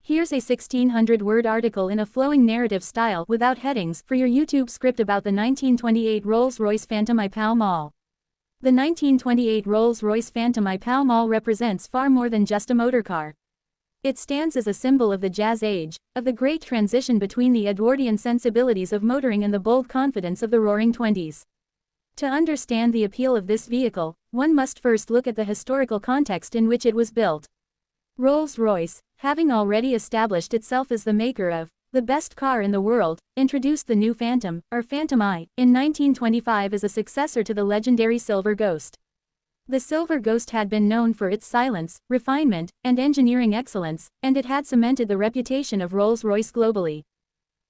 Here's a 1,600-word article in a flowing narrative style without headings for your YouTube script about the 1928 Rolls-Royce Phantom I Pall Mall. The 1928 Rolls-Royce Phantom I Pall Mall represents far more than just a motorcar. It stands as a symbol of the Jazz Age, of the great transition between the Edwardian sensibilities of motoring and the bold confidence of the Roaring Twenties. To understand the appeal of this vehicle, one must first look at the historical context in which it was built. Rolls-Royce, having already established itself as the maker of the best car in the world, introduced the new Phantom, or Phantom I, in 1925 as a successor to the legendary Silver Ghost. The Silver Ghost had been known for its silence, refinement, and engineering excellence, and it had cemented the reputation of Rolls-Royce globally.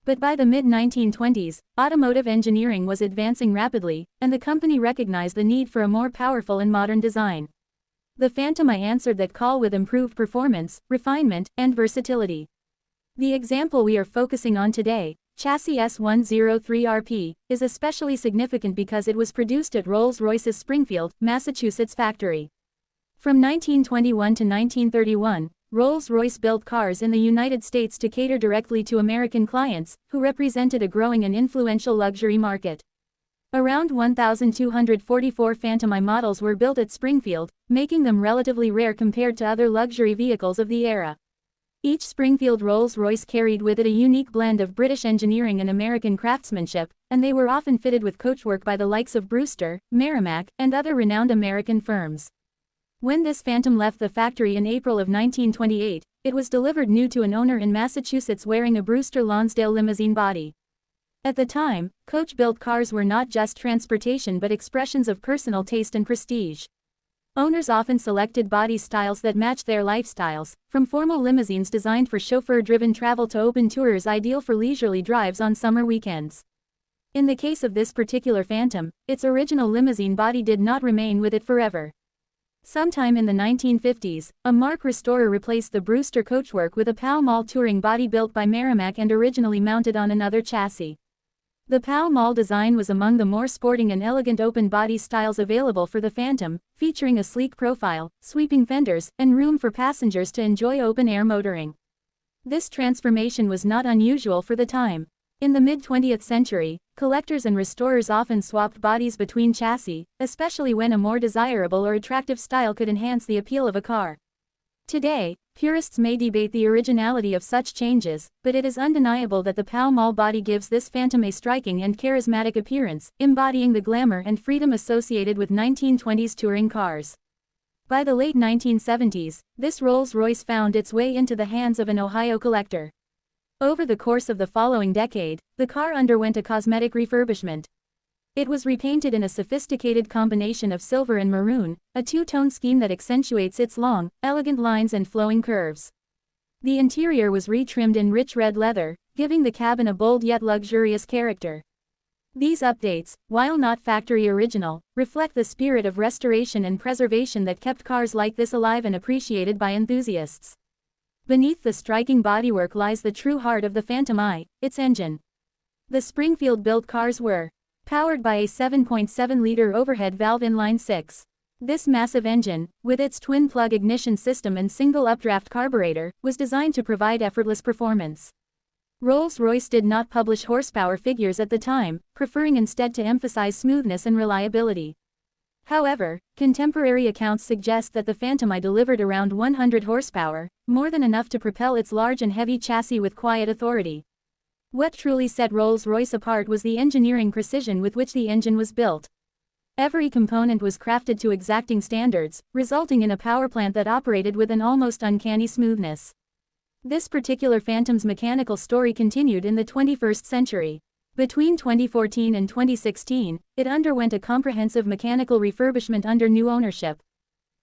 But by the mid-1920s, automotive engineering was advancing rapidly, and the company recognized the need for a more powerful and modern design. The Phantom I answered that call with improved performance, refinement, and versatility. The example we are focusing on today, chassis S103RP, is especially significant because it was produced at Rolls-Royce's Springfield, Massachusetts factory. From 1921 to 1931, Rolls-Royce built cars in the United States to cater directly to American clients, who represented a growing and influential luxury market. Around 1,244 Phantom I models were built at Springfield, making them relatively rare compared to other luxury vehicles of the era. Each Springfield Rolls-Royce carried with it a unique blend of British engineering and American craftsmanship, and they were often fitted with coachwork by the likes of Brewster, Merrimac, and other renowned American firms. When this Phantom left the factory in April of 1928, it was delivered new to an owner in Massachusetts wearing a Brewster Lonsdale limousine body. At the time, coach-built cars were not just transportation but expressions of personal taste and prestige. Owners often selected body styles that matched their lifestyles, from formal limousines designed for chauffeur-driven travel to open tours ideal for leisurely drives on summer weekends. In the case of this particular Phantom, its original limousine body did not remain with it forever. Sometime in the 1950s, a marque restorer replaced the Brewster coachwork with a Pall Mall touring body built by Merrimac and originally mounted on another chassis. The Pall Mall design was among the more sporting and elegant open body styles available for the Phantom, featuring a sleek profile, sweeping fenders, and room for passengers to enjoy open-air motoring. This transformation was not unusual for the time. In the mid-20th century, collectors and restorers often swapped bodies between chassis, especially when a more desirable or attractive style could enhance the appeal of a car. Today, purists may debate the originality of such changes, but it is undeniable that the Pall Mall body gives this Phantom a striking and charismatic appearance, embodying the glamour and freedom associated with 1920s touring cars. By the late 1970s, this Rolls-Royce found its way into the hands of an Ohio collector. Over the course of the following decade, the car underwent a cosmetic refurbishment. It was repainted in a sophisticated combination of silver and maroon, a two-tone scheme that accentuates its long, elegant lines and flowing curves. The interior was retrimmed in rich red leather, giving the cabin a bold yet luxurious character. These updates, while not factory original, reflect the spirit of restoration and preservation that kept cars like this alive and appreciated by enthusiasts. Beneath the striking bodywork lies the true heart of the Phantom I, its engine. The Springfield-built cars were powered by a 7.7-liter overhead valve inline-six. This massive engine, with its twin-plug ignition system and single updraft carburetor, was designed to provide effortless performance. Rolls-Royce did not publish horsepower figures at the time, preferring instead to emphasize smoothness and reliability. However, contemporary accounts suggest that the Phantom I delivered around 100 horsepower, more than enough to propel its large and heavy chassis with quiet authority. What truly set Rolls-Royce apart was the engineering precision with which the engine was built. Every component was crafted to exacting standards, resulting in a powerplant that operated with an almost uncanny smoothness. This particular Phantom's mechanical story continued in the 21st century. Between 2014 and 2016, it underwent a comprehensive mechanical refurbishment under new ownership.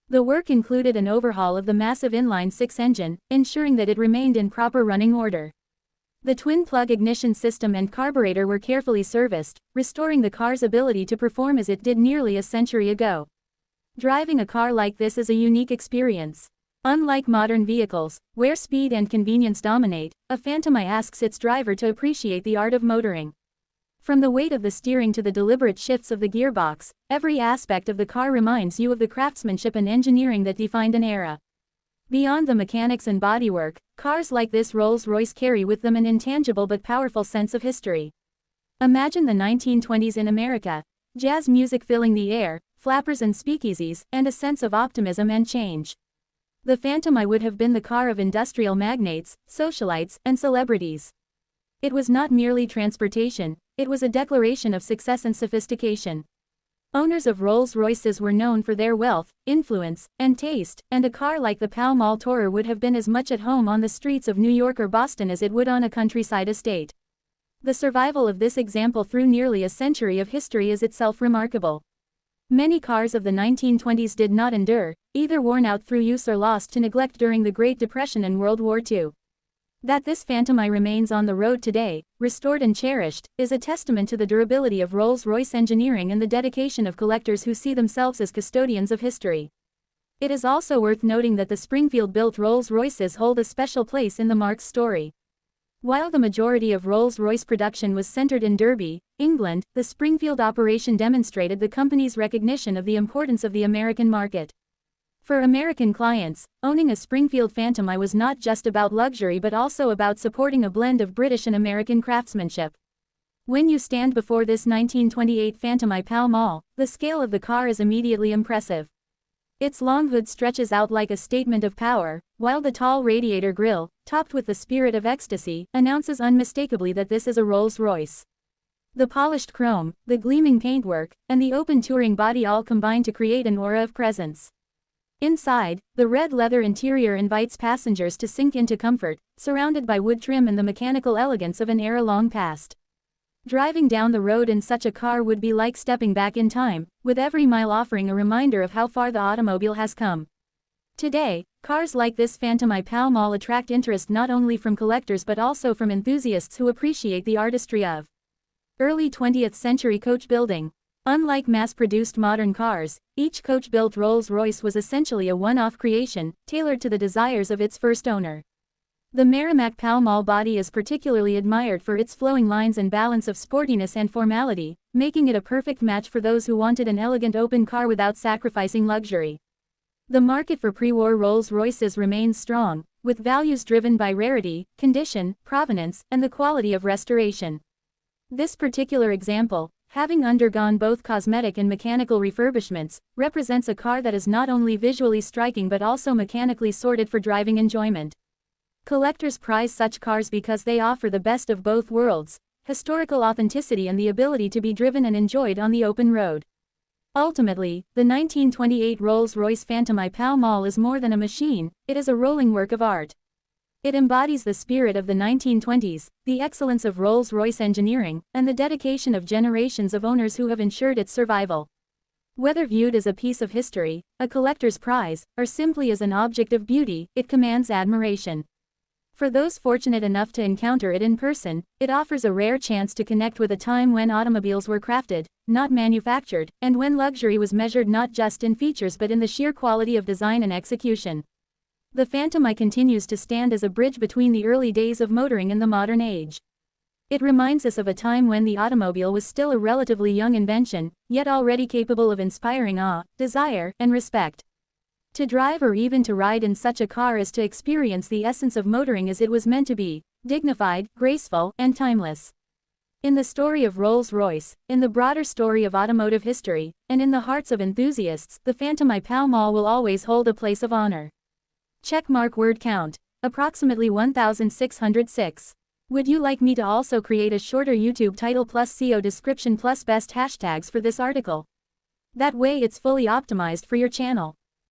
The work included an overhaul of the massive inline-six engine, ensuring that it remained in proper running order. The twin-plug ignition system and carburetor were carefully serviced, restoring the car's ability to perform as it did nearly a century ago. Driving a car like this is a unique experience. Unlike modern vehicles, where speed and convenience dominate, a Phantom I asks its driver to appreciate the art of motoring. From the weight of the steering to the deliberate shifts of the gearbox, every aspect of the car reminds you of the craftsmanship and engineering that defined an era. Beyond the mechanics and bodywork, cars like this Rolls-Royce carry with them an intangible but powerful sense of history. Imagine the 1920s in America. Jazz music filling the air, flappers and speakeasies, and a sense of optimism and change. The Phantom I would have been the car of industrial magnates, socialites, and celebrities. It was not merely transportation, it was a declaration of success and sophistication. Owners of Rolls-Royces were known for their wealth, influence, and taste, and a car like the Pall Mall tourer would have been as much at home on the streets of New York or Boston as it would on a countryside estate. The survival of this example through nearly a century of history is itself remarkable. Many cars of the 1920s did not endure, either worn out through use or lost to neglect during the Great Depression and World War II. That this Phantom I remains on the road today, restored and cherished, is a testament to the durability of Rolls-Royce engineering and the dedication of collectors who see themselves as custodians of history. It is also worth noting that the Springfield-built Rolls-Royces hold a special place in the marque's story. While the majority of Rolls-Royce production was centered in Derby, England, the Springfield operation demonstrated the company's recognition of the importance of the American market. For American clients, owning a Springfield Phantom I was not just about luxury but also about supporting a blend of British and American craftsmanship. When you stand before this 1928 Phantom I Pall Mall, the scale of the car is immediately impressive. Its long hood stretches out like a statement of power, while the tall radiator grille, topped with the spirit of ecstasy, announces unmistakably that this is a Rolls-Royce. The polished chrome, the gleaming paintwork, and the open touring body all combine to create an aura of presence. Inside, the red leather interior invites passengers to sink into comfort, surrounded by wood trim and the mechanical elegance of an era long past. Driving down the road in such a car would be like stepping back in time, with every mile offering a reminder of how far the automobile has come. Today, cars like this Phantom I Pall Mall attract interest not only from collectors but also from enthusiasts who appreciate the artistry of early 20th century coach building. Unlike mass-produced modern cars, each coach-built Rolls-Royce was essentially a one-off creation, tailored to the desires of its first owner. The Merrimac Pall Mall body is particularly admired for its flowing lines and balance of sportiness and formality, making it a perfect match for those who wanted an elegant open car without sacrificing luxury. The market for pre-war Rolls-Royces remains strong, with values driven by rarity, condition, provenance, and the quality of restoration. This particular example, having undergone both cosmetic and mechanical refurbishments, represents a car that is not only visually striking but also mechanically sorted for driving enjoyment. Collectors prize such cars because they offer the best of both worlds, historical authenticity and the ability to be driven and enjoyed on the open road. Ultimately, the 1928 Rolls-Royce Phantom I Pall Mall is more than a machine, it is a rolling work of art. It embodies the spirit of the 1920s, the excellence of Rolls-Royce engineering, and the dedication of generations of owners who have ensured its survival. Whether viewed as a piece of history, a collector's prize, or simply as an object of beauty, it commands admiration. For those fortunate enough to encounter it in person, it offers a rare chance to connect with a time when automobiles were crafted, not manufactured, and when luxury was measured not just in features but in the sheer quality of design and execution. The Phantom I continues to stand as a bridge between the early days of motoring and the modern age. It reminds us of a time when the automobile was still a relatively young invention, yet already capable of inspiring awe, desire, and respect. To drive or even to ride in such a car is to experience the essence of motoring as it was meant to be, dignified, graceful, and timeless. In the story of Rolls-Royce, in the broader story of automotive history, and in the hearts of enthusiasts, the Phantom I Pall Mall will always hold a place of honor. Checkmark word count, approximately 1,606. Would you like me to also create a shorter YouTube title plus SEO description plus best hashtags for this article? That way it's fully optimized for your channel.